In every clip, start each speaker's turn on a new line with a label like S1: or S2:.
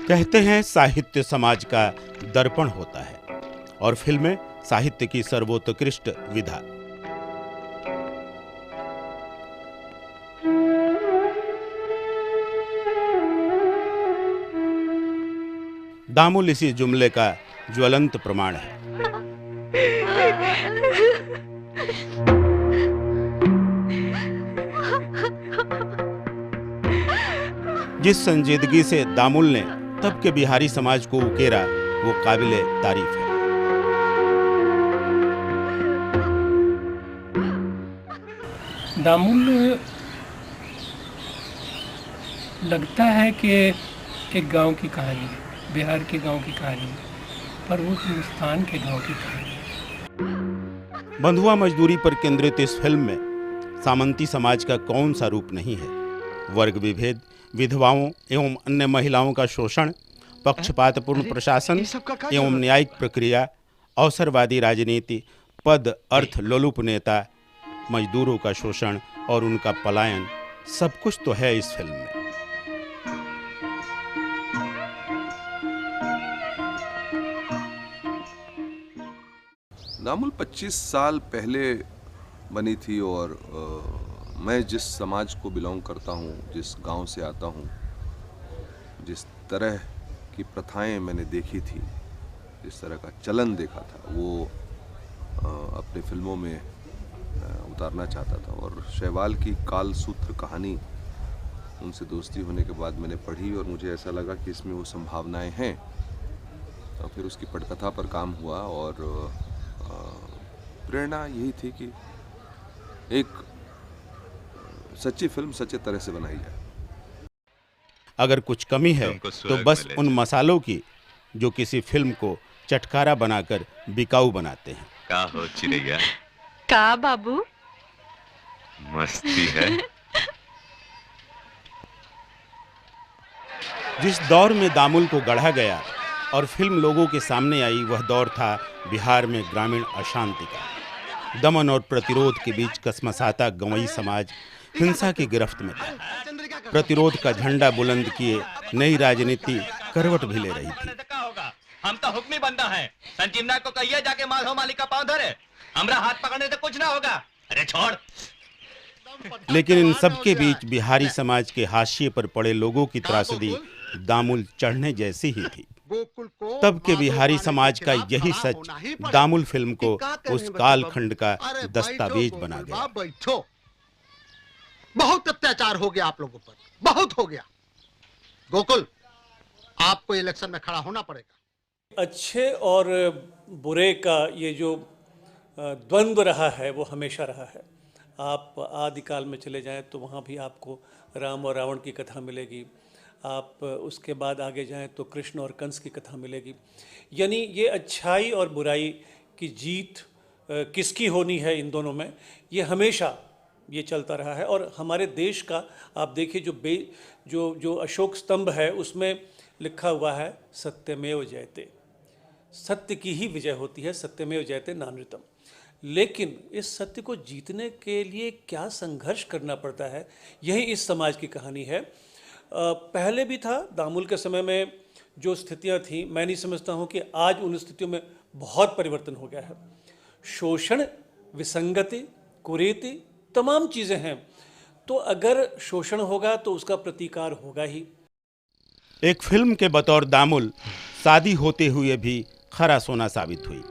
S1: कहते हैं साहित्य समाज का दर्पण होता है और फिल्में साहित्य की सर्वोत्कृष्ट विधा। दामुल इसी जुमले का ज्वलंत प्रमाण है। जिस संजीदगी से दामुल ने तब के बिहारी समाज को उकेरा वो काबिले तारीफ है।
S2: दामुल लगता है कि एक गांव की कहानी है, बिहार के गांव की कहानी है, पर वो हिंदुस्तान के गांव की कहानी है।
S1: बंधुआ मजदूरी पर केंद्रित इस फिल्म में सामंती समाज का कौन सा रूप नहीं है। वर्ग विभेद, विधवाओं एवं अन्य महिलाओं का शोषण, पक्षपातपूर्ण प्रशासन एवं न्यायिक प्रक्रिया, अवसरवादी राजनीति, पद अर्थ लोलुप नेता, मजदूरों का शोषण और उनका पलायन, सब कुछ तो है इस फिल्म में।
S3: दामुल 25 साल पहले बनी थी और मैं जिस समाज को बिलोंग करता हूँ, जिस गांव से आता हूँ, जिस तरह की प्रथाएं मैंने देखी थी, जिस तरह का चलन देखा था, वो अपने फिल्मों में उतारना चाहता था। और शैवाल की काल सूत्र कहानी उनसे दोस्ती होने के बाद मैंने पढ़ी और मुझे ऐसा लगा कि इसमें वो संभावनाएं हैं। और फिर उसकी पटकथा पर काम हुआ और प्रेरणा यही थी कि एक सच्ची फिल्म सच्चे तरह से बनाई जाए।
S1: अगर कुछ कमी है तो बस उन मसालों की जो किसी फिल्म को चटकारा बनाकर बिकाऊ बनाते हैं।
S4: का हो चिड़ैया?
S5: का बाबू?
S4: मस्ती है।
S1: जिस दौर में दामुल को गढ़ा गया और फिल्म लोगों के सामने आई, वह दौर था बिहार में ग्रामीण अशांति का। दमन और प्रतिरोध के बीच कसमसाता गंवई समाज हिंसा की गिरफ्त में था। प्रतिरोध का झंडा बुलंद किए नई राजनीति करवट भी ले रही थी।
S6: हम तो हुक्मी बंदा है, संजीव नायक को कहिए जाके माधव मालिक का पांव धरे, हमरा हाथ पकड़ने से कुछ ना होगा। अरे छोड़।
S1: लेकिन इन सब के बीच बिहारी समाज के हाशिए पर पड़े लोगों की त्रासदी दामुल चढ़ने जैसी ही थी। तब के बिहारी समाज का यही सच दामुल फिल्म को उस कालखंड का दस्तावेज बना गया।
S7: बैठो, बहुत अत्याचार हो गया आप लोगों पर, बहुत हो गया। गोकुल, आपको इलेक्शन में खड़ा होना पड़ेगा।
S8: अच्छे और बुरे का ये जो द्वंद्व रहा है वो हमेशा रहा है। आप आदिकाल में चले जाएं तो वहाँ भी आपको राम और रावण की कथा मिलेगी। आप उसके बाद आगे जाएं तो कृष्ण और कंस की कथा मिलेगी। यानी ये अच्छाई और बुराई की जीत किसकी होनी है इन दोनों में, ये हमेशा ये चलता रहा है। और हमारे देश का आप देखिए जो अशोक स्तंभ है उसमें लिखा हुआ है सत्यमेव जयते, सत्य की ही विजय होती है, सत्यमेव जयते नानृतम। लेकिन इस सत्य को जीतने के लिए क्या संघर्ष करना पड़ता है, यही इस समाज की कहानी है। पहले भी था, दामुल के समय में जो स्थितियां थी, मैं नहीं समझता हूं कि आज उन स्थितियों में बहुत परिवर्तन हो गया है। शोषण, विसंगति, कुरीति, तमाम चीज़ें हैं। तो अगर शोषण होगा तो उसका प्रतिकार होगा ही।
S1: एक फिल्म के बतौर दामुल शादी होते हुए भी खरा सोना साबित हुई।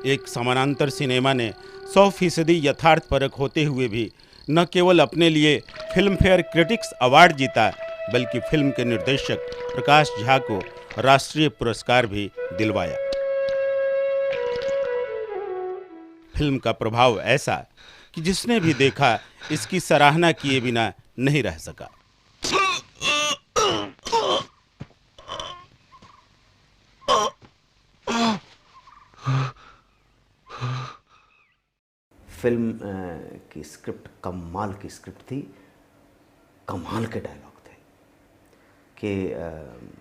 S1: एक समानांतर सिनेमा ने 100% यथार्थपरक होते हुए भी न केवल अपने लिए फिल्म फेयर क्रिटिक्स अवार्ड जीता, बल्कि फिल्म के निर्देशक प्रकाश झा को राष्ट्रीय पुरस्कार भी दिलवाया। फिल्म का प्रभाव ऐसा कि जिसने भी देखा इसकी सराहना किए बिना नहीं रह सका।
S9: फिल्म की स्क्रिप्ट कमाल की स्क्रिप्ट थी, कमाल के डायलॉग थे कि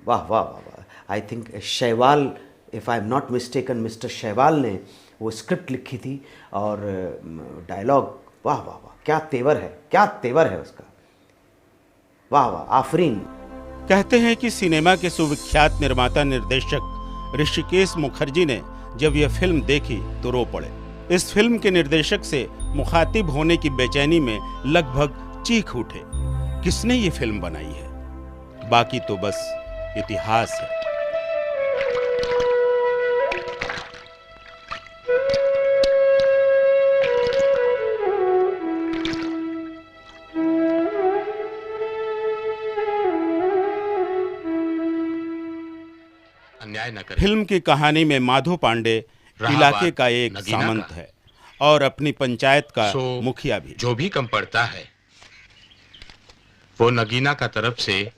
S9: वाह वाह वाह वाह। आई थिंक शैवाल, if I am not mistaken, mister शैवाल ने वो स्क्रिप्ट लिखी थी और डायलॉग वाह वाह वाह, क्या तेवर है, क्या तेवर है उसका, वाह वाह, आफरीन।
S1: कहते हैं कि सिनेमा के सुविख्यात निर्माता निर्देशक ऋषिकेश मुखर्जी ने जब यह फिल्म देखी तो रो पड़े। इस फिल्म के निर्देशक से मुखातिब होने की बेचैनी में लगभग चीख उठे। किसने ये फिल्म बनाई है? बाकी तो बस इतिहास है। फिल्म की कहानी में माधो पांडे इलाके का एक सामंत है और अपनी पंचायत का मुखिया भी।
S4: जो भी कम पड़ता है वो नगीना का तरफ से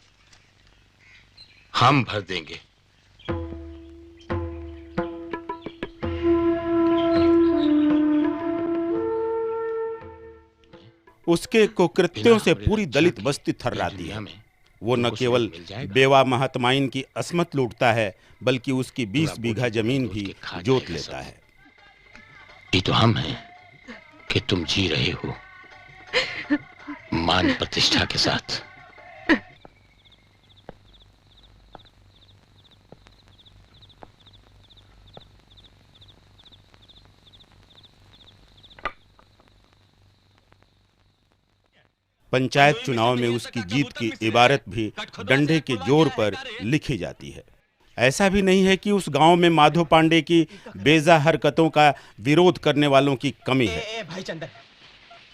S4: हम भर देंगे।
S1: उसके कुकृत्यों से पूरी दलित बस्ती थर्राती है। वो न केवल बेवा महात्माइन की असमत लूटता है बल्कि उसकी 20 बीघा जमीन भी जोत लेता है।
S4: ये तो हम हैं कि तुम जी रहे हो मान प्रतिष्ठा के साथ।
S1: पंचायत चुनाव में उसकी जीत की इबारत भी डंडे के जोर पर लिखी जाती है। ऐसा भी नहीं है कि उस गांव में माधो पांडे की बेजा हरकतों का विरोध करने वालों की कमी है।
S5: भाई चंदन,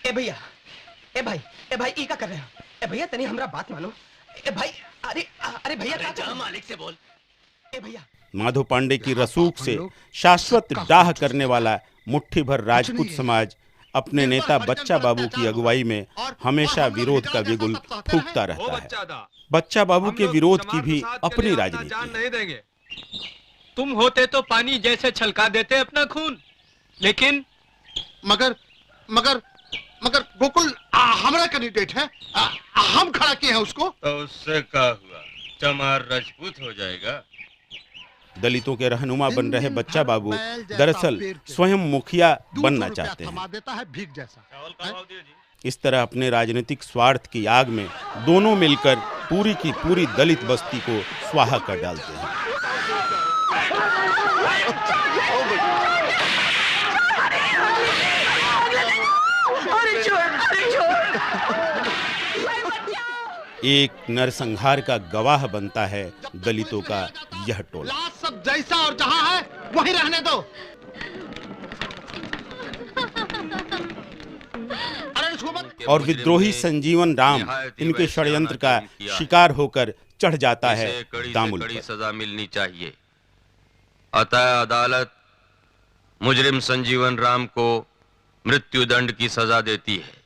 S5: भैया, भाई ई का कर रहे हो? भैया तनी हमरा बात मानो। भाई अरे भैया जा मालिक से बोल। भैया
S1: माधो पांडे की रसूख से शाश्वत डाह करने वाला मुट्ठी भर राजपूत समाज अपने नेता बच्चा बाबू की अगुवाई में हमेशा विरोध का बिगुल फूंकता रहता है। बच्चा बाबू के विरोध की भी अपनी राजनीति
S6: नहीं देंगे। तुम होते तो पानी जैसे छलका देते अपना खून, लेकिन
S7: मगर गोकुल हमारा कैंडिडेट है, हम खड़ा किए हैं उसको।
S6: तो उससे क्या हुआ? चमार राजपूत हो जाएगा।
S1: दलितों के रहनुमा बन रहे बच्चा बाबू दरअसल स्वयं मुखिया बनना चाहते हैं। इस तरह अपने राजनीतिक स्वार्थ की आग में दोनों मिलकर पूरी की पूरी दलित बस्ती को स्वाहा कर डालते हैं। एक नरसंहार का गवाह बनता है दलितों का यह टोला।
S7: सब जैसा और जहां है वहीं रहने दो।
S1: और विद्रोही संजीवन राम इनके षड्यंत्र का शिकार होकर चढ़ जाता है दामुल पर।
S6: सजा मिलनी चाहिए। अतः अदालत मुजरिम संजीवन राम को मृत्युदंड की सजा देती है।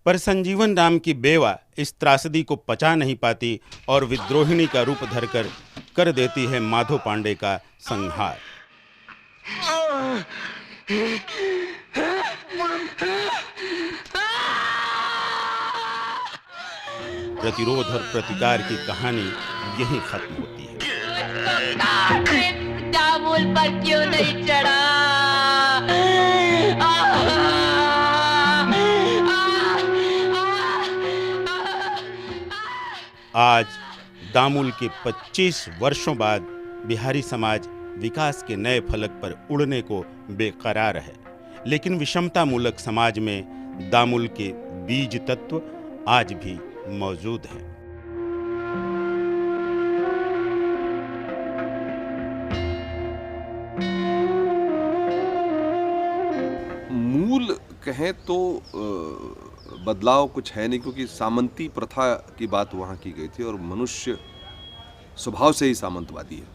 S1: पर संजीवन राम की बेवा इस त्रासदी को पचा नहीं पाती और विद्रोहिणी का रूप धरकर कर देती है माधो पांडे का संहार। प्रतिरोध और प्रतिकार की कहानी यहीं खत्म होती है।
S10: दामुल पर क्यों नहीं चढ़ा?
S1: आज दामुल के 25 वर्षों बाद बिहारी समाज विकास के नए फलक पर उड़ने को बेकरार है, लेकिन विषमतामूलक समाज में दामुल के बीज तत्व आज भी मौजूद हैं।
S3: मूल कहें तो बदलाव कुछ है नहीं, क्योंकि सामंती प्रथा की बात वहाँ की गई थी और मनुष्य स्वभाव से ही सामंतवादी है।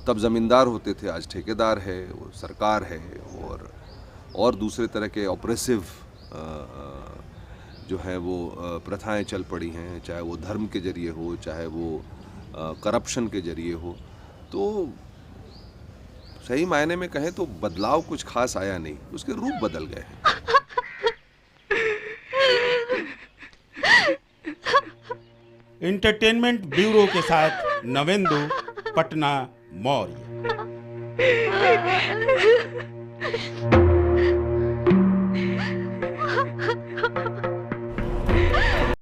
S3: तब जमींदार होते थे, आज ठेकेदार है, वो सरकार है और दूसरे तरह के ऑपरेसिव जो है वो प्रथाएं चल पड़ी हैं, चाहे वो धर्म के जरिए हो, चाहे वो करप्शन के जरिए हो। तो सही मायने में कहें तो बदलाव कुछ खास आया नहीं, उसके रूप बदल गए हैं।
S1: एंटरटेनमेंट ब्यूरो के साथ नवेंदु, पटना, मौर्य।